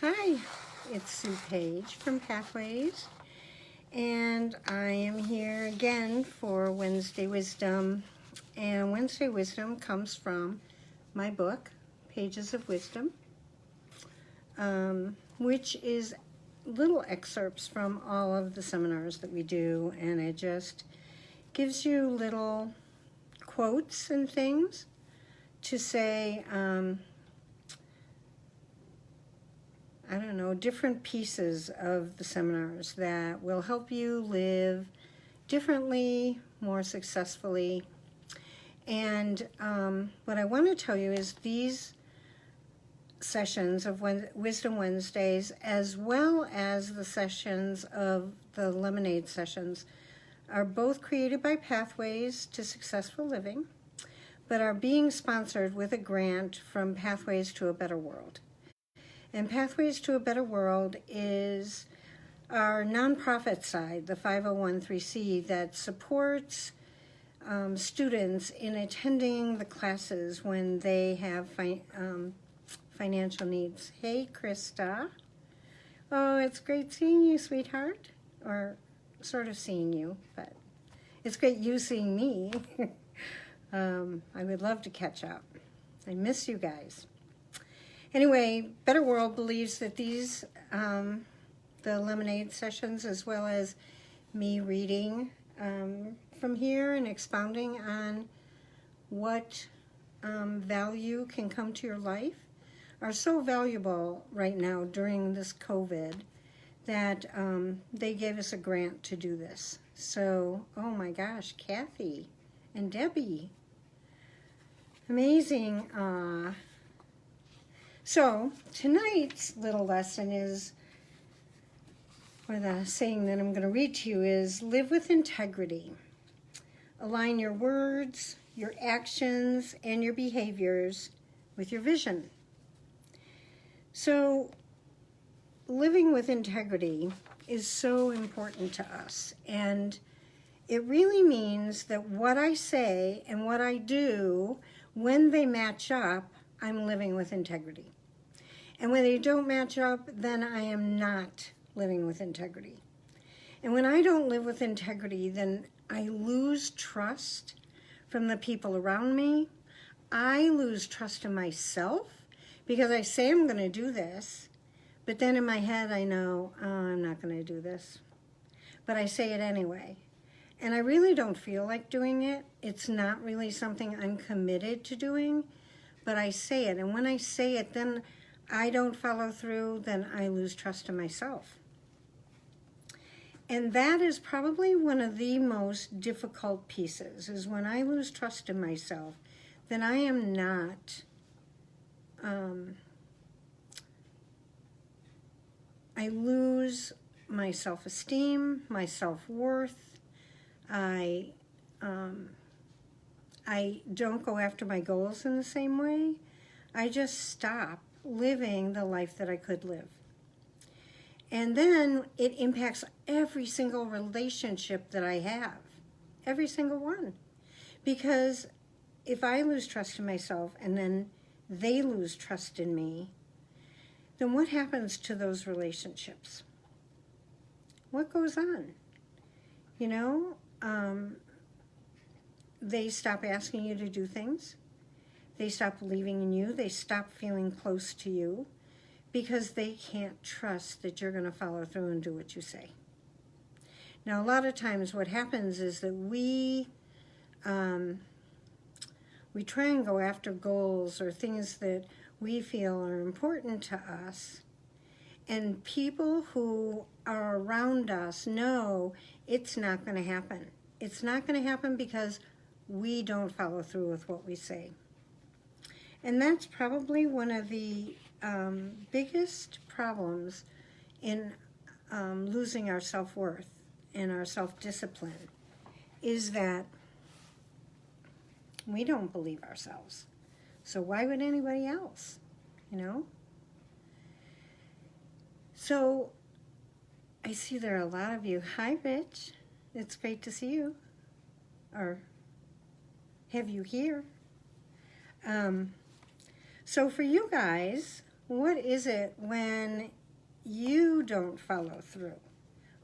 Hi, it's Sue Paige from Pathways, and I am here again for Wednesday Wisdom. And Wednesday Wisdom comes from my book, Pages of Wisdom, which is little excerpts from all of the seminars that we do, and it just gives you little quotes and things to say, I don't know, different pieces of the seminars that will help you live differently, more successfully. And what I want to tell you is these sessions of Wisdom Wednesdays, as well as the sessions of the Lemonade sessions, are both created by Pathways to Successful Living, but are being sponsored with a grant from Pathways to a Better World. And Pathways to a Better World is our nonprofit side, the 501(c) that supports students in attending the classes when they have financial needs. Hey, Krista. Oh, it's great seeing you, sweetheart. Or sort of seeing you, but it's great you seeing me. I would love to catch up. I miss you guys. Anyway, Better World believes that these, the Lemonade sessions, as well as me reading from here and expounding on what value can come to your life, are so valuable right now during this COVID that they gave us a grant to do this. So, oh my gosh, Kathy and Debbie. Amazing. So tonight's little lesson is, or the saying that I'm going to read to you is, live with integrity. Align your words, your actions, and your behaviors with your vision. So living with integrity is so important to us. And it really means that what I say and what I do, when they match up, I'm living with integrity. And when they don't match up, then I am not living with integrity. And when I don't live with integrity, then I lose trust from the people around me. I lose trust in myself because I say I'm going to do this, but then in my head I know, oh, I'm not going to do this. But I say it anyway. And I really don't feel like doing it. It's not really something I'm committed to doing, but I say it. And when I say it, then I don't follow through, then I lose trust in myself. And that is probably one of the most difficult pieces, is when I lose trust in myself, then I am not, I lose my self-esteem, my self-worth. I don't go after my goals in the same way. I just stop living the life that I could live. And then it impacts every single relationship that I have, every single one. Because if I lose trust in myself and then they lose trust in me, then what happens to those relationships? What goes on? You know, they stop asking you to do things. They stop believing in you. They stop feeling close to you because they can't trust that you're going to follow through and do what you say. Now, a lot of times what happens is that we try and go after goals or things that we feel are important to us, and people who are around us know it's not going to happen. It's not going to happen because we don't follow through with what we say. And that's probably one of the biggest problems in losing our self-worth and our self-discipline, is that we don't believe ourselves. So why would anybody else, you know? So I see there are a lot of you. Hi, Rich. It's great to see you, or have you here. So for you guys, what is it when you don't follow through?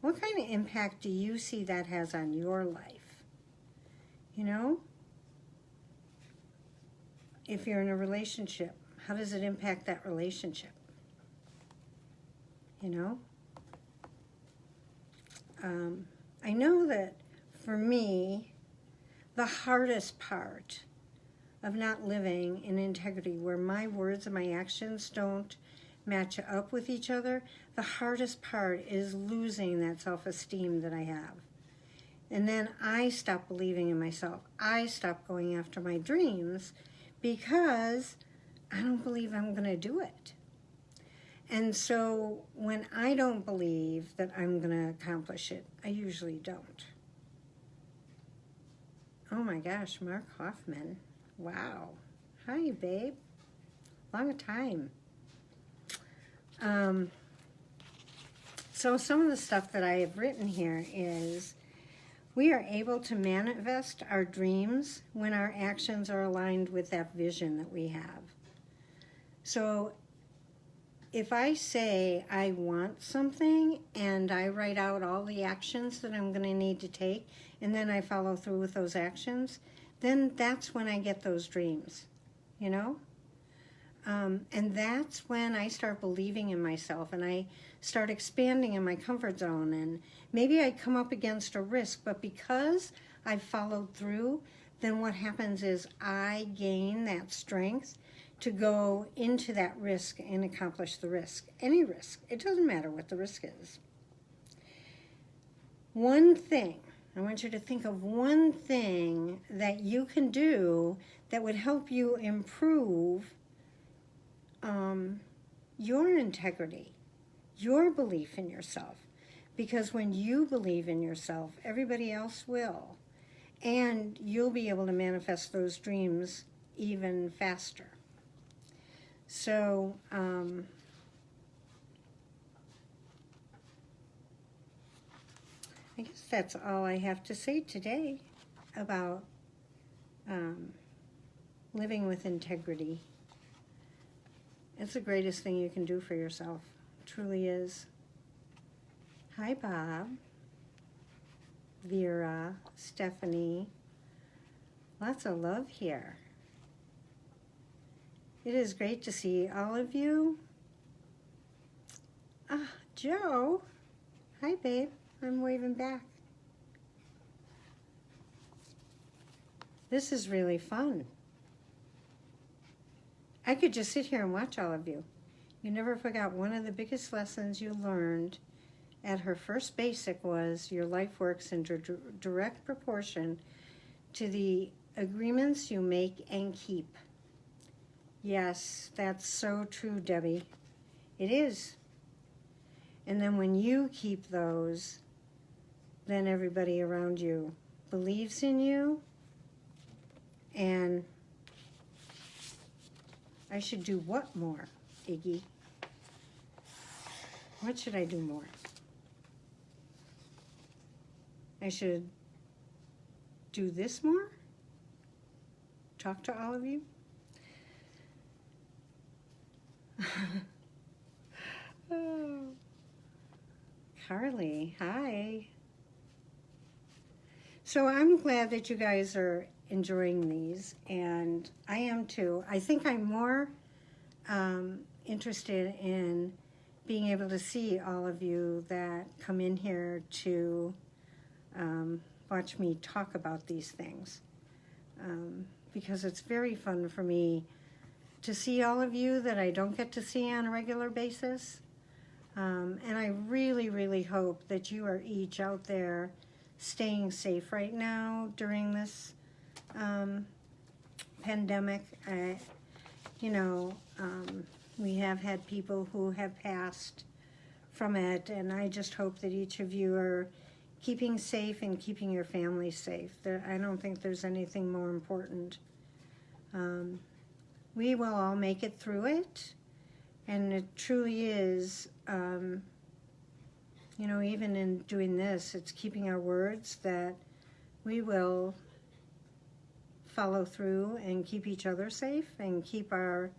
What kind of impact do you see that has on your life? You know? If you're in a relationship, how does it impact that relationship? You know? I know that for me, the hardest part of not living in integrity, where my words and my actions don't match up with each other, the hardest part is losing that self-esteem that I have. And then I stop believing in myself. I stop going after my dreams because I don't believe I'm going to do it. And so when I don't believe that I'm going to accomplish it, I usually don't. Oh my gosh, Mark Hoffman. Wow. Hi, babe. Long time. So some of the stuff that I have written here is, we are able to manifest our dreams when our actions are aligned with that vision that we have. So if I say I want something and I write out all the actions that I'm going to need to take, and then I follow through with those actions, then that's when I get those dreams, you know? And that's when I start believing in myself and I start expanding in my comfort zone. And maybe I come up against a risk, but because I've followed through, then what happens is I gain that strength to go into that risk and accomplish the risk. Any risk. It doesn't matter what the risk is. One thing, I want you to think of one thing that you can do that would help you improve your integrity, your belief in yourself. Because when you believe in yourself, everybody else will. And you'll be able to manifest those dreams even faster. So, I guess that's all I have to say today about living with integrity. It's the greatest thing you can do for yourself. It truly is. Hi, Bob, Vera, Stephanie. Lots of love here. It is great to see all of you. Ah, Joe. Hi, babe. I'm waving back. This is really fun. I could just sit here and watch all of you. You never forgot one of the biggest lessons you learned at her first basic was your life works in direct proportion to the agreements you make and keep. Yes, that's so true, Debbie. It is. And then when you keep those, then everybody around you believes in you. And I should do what more, Iggy? What should I do more? I should do this more? Talk to all of you? Oh. Carly, hi. So I'm glad that you guys are enjoying these, and I am too. I think I'm more interested in being able to see all of you that come in here to watch me talk about these things, because it's very fun for me to see all of you that I don't get to see on a regular basis. And I really, really hope that you are each out there staying safe right now during this pandemic. We have had people who have passed from it, and I just hope that each of you are keeping safe and keeping your family safe. I don't think there's anything more important. We will all make it through it, and it truly is, even in doing this, it's keeping our words that we will follow through and keep each other safe and keep our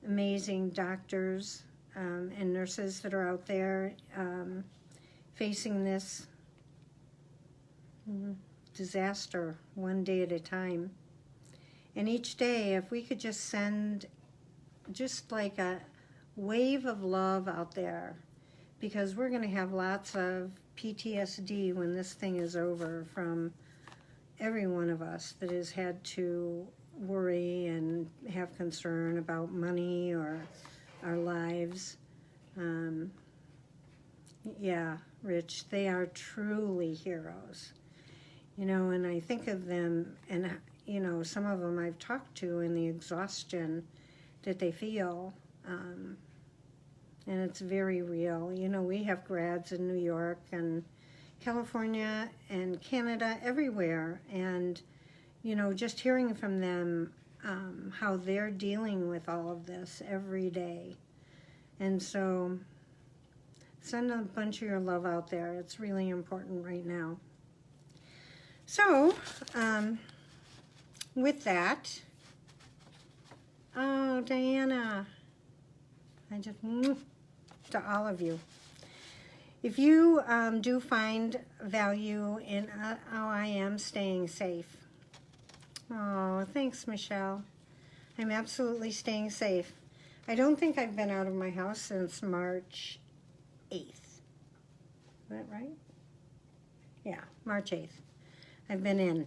amazing doctors and nurses that are out there facing this disaster one day at a time. And each day, if we could just send just like a wave of love out there, because we're going to have lots of PTSD when this thing is over from every one of us that has had to worry and have concern about money or our lives. Yeah, Rich, they are truly heroes. You know, and I think of them, and, you know, some of them I've talked to, and the exhaustion that they feel, and it's very real. You know, we have grads in New York and California and Canada, everywhere, and, you know, just hearing from them how they're dealing with all of this every day. And so send a bunch of your love out there. It's really important right now. So, with that, oh, Diana, I just, to all of you. If you do find value in how I am staying safe. Oh, thanks, Michelle. I'm absolutely staying safe. I don't think I've been out of my house since March 8th. Is that right? Yeah, March 8th. I've been in.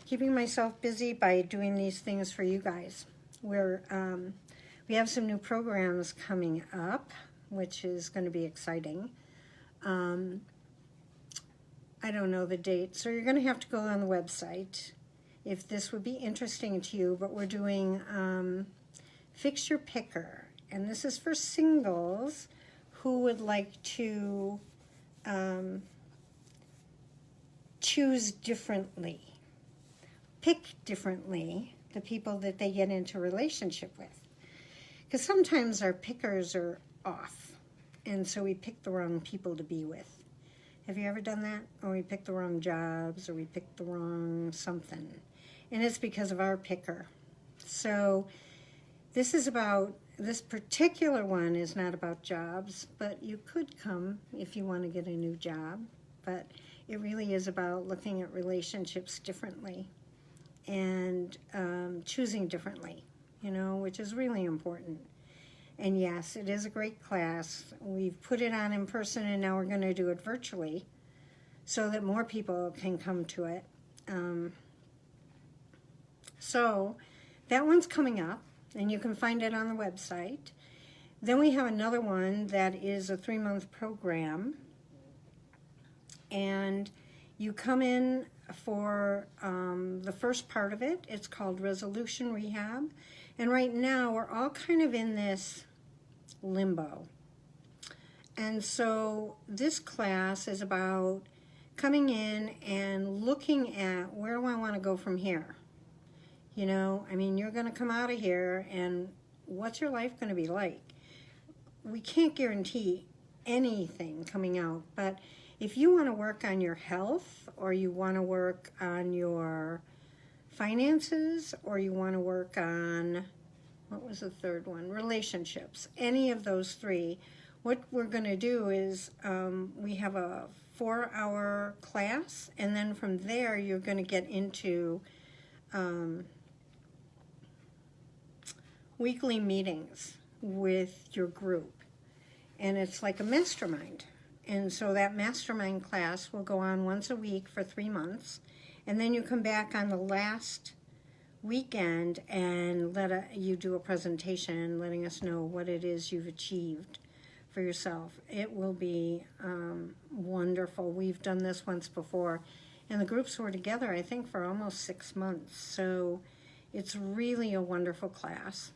Keeping myself busy by doing these things for you guys. We have some new programs coming up, which is going to be exciting. I don't know the date, so you're going to have to go on the website if this would be interesting to you, but we're doing Fix Your Picker, and this is for singles who would like to choose differently, pick differently the people that they get into a relationship with. Because sometimes our pickers are off, and so we pick the wrong people to be with. Have you ever done that? Or we pick the wrong jobs, or we pick the wrong something. And it's because of our picker. So this particular one is not about jobs, but you could come if you want to get a new job. But it really is about looking at relationships differently and choosing differently, you know, which is really important. And yes, it is a great class. We've put it on in person, and now we're going to do it virtually so that more people can come to it. So that one's coming up, and you can find it on the website. Then we have another one that is a 3-month program, and you come in for the first part of it. It's called Resolution Rehab, and right now we're all kind of in this limbo. And so this class is about coming in and looking at where do I want to go from here. You know, I mean, you're going to come out of here, and what's your life going to be like? We can't guarantee anything coming out, but if you want to work on your health, or you want to work on your finances, or you want to work on, what was the third one? Relationships. Any of those three. What we're going to do is we have a 4-hour class, and then from there you're going to get into weekly meetings with your group. And it's like a mastermind. And so that mastermind class will go on once a week for 3 months. And then you come back on the last weekend and you do a presentation letting us know what it is you've achieved for yourself. It will be wonderful. We've done this once before, and the groups were together, I think, for almost 6 months. So it's really a wonderful class.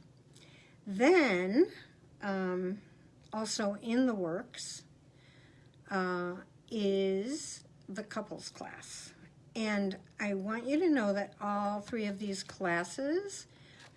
Then, also in the works is the couples class. And I want you to know that all 3 of these classes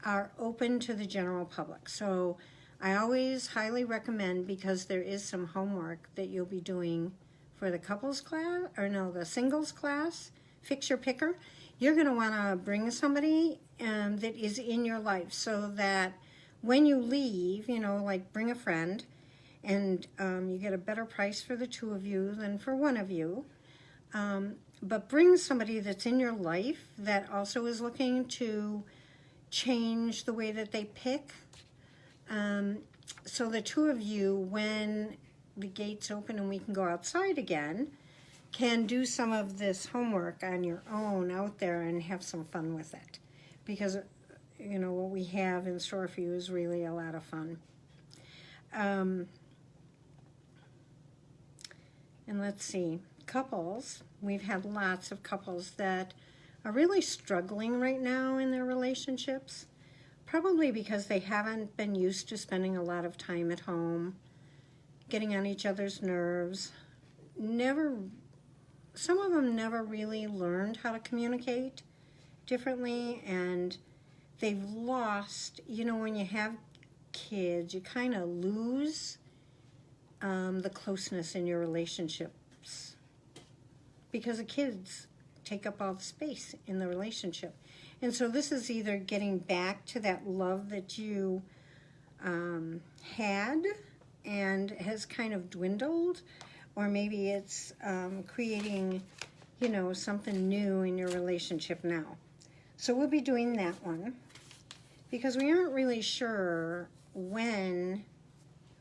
are open to the general public. So I always highly recommend, because there is some homework that you'll be doing for the couples class, or no, the singles class, Fix Your Picker. you're going to want to bring somebody that is in your life, so that when you leave, like bring a friend, and you get a better price for the two of you than for one of you. But bring somebody that's in your life that also is looking to change the way that they pick. So the two of you, when the gates open and we can go outside again, can do some of this homework on your own out there and have some fun with it. Because, what we have in store for you is really a lot of fun. And let's see, couples. We've had lots of couples that are really struggling right now in their relationships, probably because they haven't been used to spending a lot of time at home, getting on each other's nerves. Some of them never really learned how to communicate differently, and they've lost, when you have kids, you kind of lose the closeness in your relationships, because the kids take up all the space in the relationship. And so this is either getting back to that love that you had and has kind of dwindled, or maybe it's creating, something new in your relationship now. So we'll be doing that one, because we aren't really sure when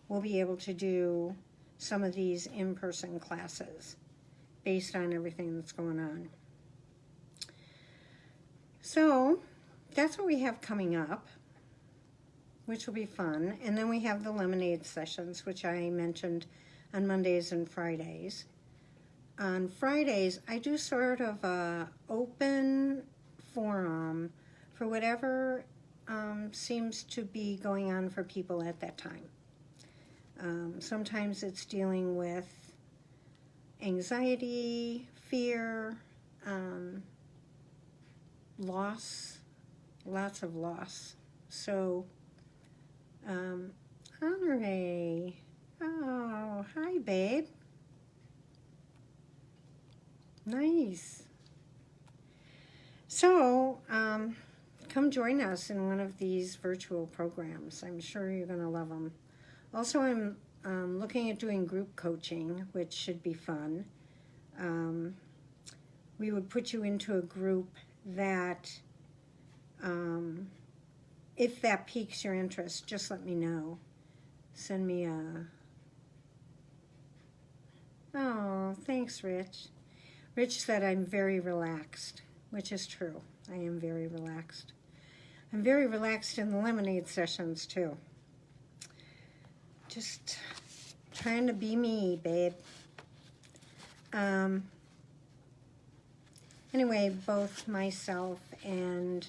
we'll be able to do some of these in-person classes based on everything that's going on. So that's what we have coming up, which will be fun. And then we have the lemonade sessions, which I mentioned on Mondays and Fridays. On Fridays, I do sort of a open forum for whatever seems to be going on for people at that time. Sometimes it's dealing with anxiety, fear, loss, lots of loss. So, Honore, oh, hi, babe. Nice. So, come join us in one of these virtual programs. I'm sure you're going to love them. Also, I'm looking at doing group coaching, which should be fun. We would put you into a group that, if that piques your interest, just let me know. Send me oh, thanks, Rich. Rich said I'm very relaxed, which is true. I am very relaxed. I'm very relaxed in the lemonade sessions, too. Just trying to be me, babe. Anyway, both myself and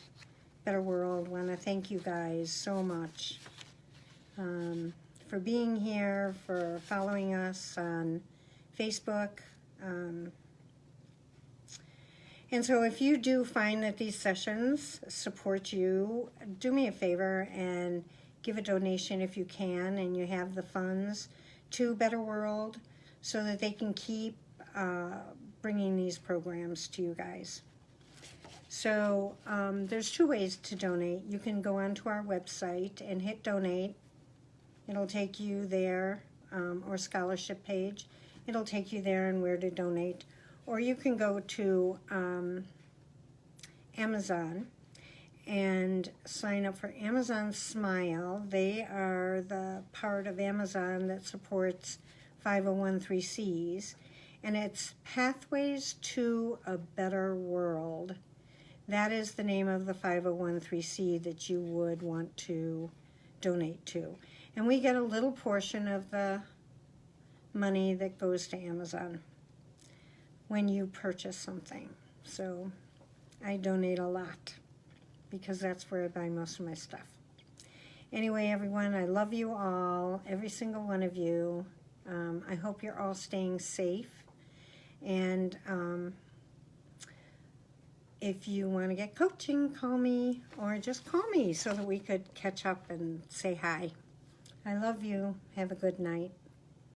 Better World want to thank you guys so much for being here, for following us on Facebook. And so if you do find that these sessions support you, do me a favor and give a donation if you can, and you have the funds to Better World so that they can keep bringing these programs to you guys. So there's two ways to donate. You can go onto our website and hit donate. It'll take you there, or scholarship page. It'll take you there and where to donate. Or you can go to Amazon and sign up for Amazon Smile. They are the part of Amazon that supports 501(c)(3)s, and it's Pathways to a Better World. That is the name of the 501(c) that you would want to donate to. And we get a little portion of the money that goes to Amazon when you purchase something. So I donate a lot because that's where I buy most of my stuff. Anyway, everyone, I love you all, every single one of you. I hope you're all staying safe. And if you want to get coaching, call me, or just call me so that we could catch up and say hi. I love you. Have a good night.